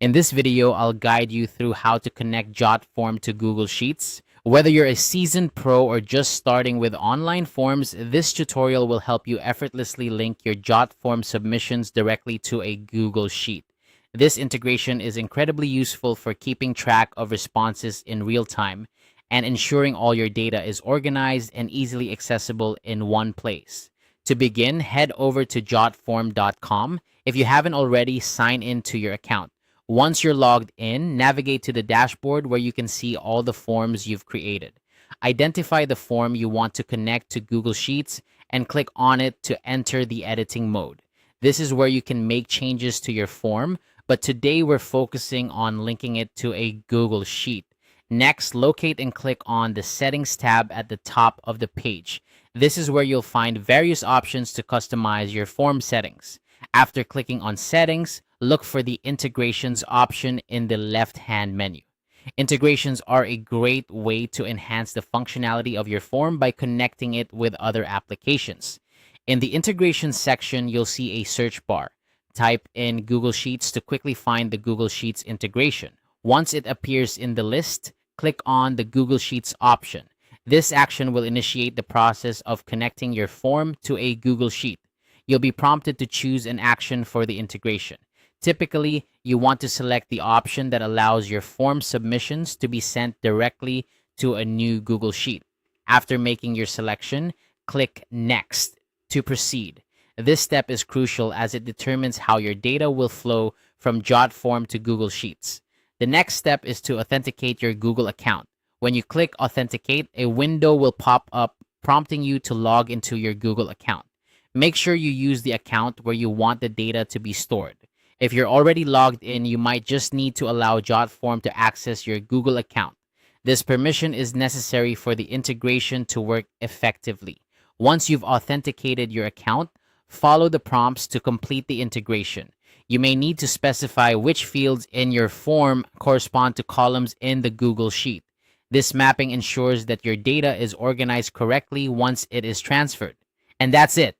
In this video, I'll guide you through how to connect Jotform to Google Sheets. Whether you're a seasoned pro or just starting with online forms, this tutorial will help you effortlessly link your Jotform submissions directly to a Google Sheet. This integration is incredibly useful for keeping track of responses in real time and ensuring all your data is organized and easily accessible in one place. To begin, head over to jotform.com. If you haven't already, sign in to your account. Once you're logged in, navigate to the dashboard where you can see all the forms you've created. Identify the form you want to connect to Google Sheets and click on it to enter the editing mode. This is where you can make changes to your form, but today we're focusing on linking it to a Google Sheet. Next, locate and click on the Settings tab at the top of the page. This is where you'll find various options to customize your form settings. After clicking on Settings, look for the Integrations option in the left-hand menu. Integrations are a great way to enhance the functionality of your form by connecting it with other applications. In the Integrations section, you'll see a search bar. Type in Google Sheets to quickly find the Google Sheets integration. Once it appears in the list, click on the Google Sheets option. This action will initiate the process of connecting your form to a Google Sheet. You'll be prompted to choose an action for the integration. Typically, you want to select the option that allows your form submissions to be sent directly to a new Google Sheet. After making your selection, click Next to proceed. This step is crucial as it determines how your data will flow from Jotform to Google Sheets. The next step is to authenticate your Google account. When you click Authenticate, a window will pop up prompting you to log into your Google account. Make sure you use the account where you want the data to be stored. If you're already logged in, you might just need to allow Jotform to access your Google account. This permission is necessary for the integration to work effectively. Once you've authenticated your account, follow the prompts to complete the integration. You may need to specify which fields in your form correspond to columns in the Google Sheet. This mapping ensures that your data is organized correctly once it is transferred. And that's it.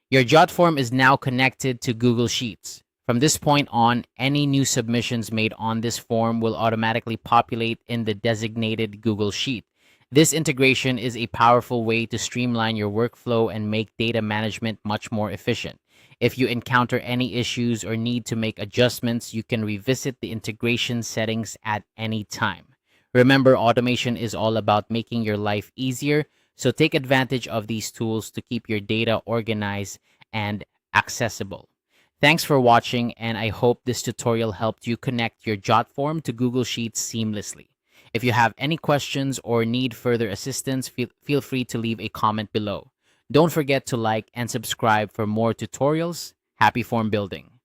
Your Jotform is now connected to Google Sheets. From this point on, any new submissions made on this form will automatically populate in the designated Google Sheet. This integration is a powerful way to streamline your workflow and make data management much more efficient. If you encounter any issues or need to make adjustments, you can revisit the integration settings at any time. Remember, automation is all about making your life easier, so take advantage of these tools to keep your data organized and accessible. Thanks for watching, and I hope this tutorial helped you connect your Jotform to Google Sheets seamlessly. If you have any questions or need further assistance, feel free to leave a comment below. Don't forget to like and subscribe for more tutorials. Happy form building!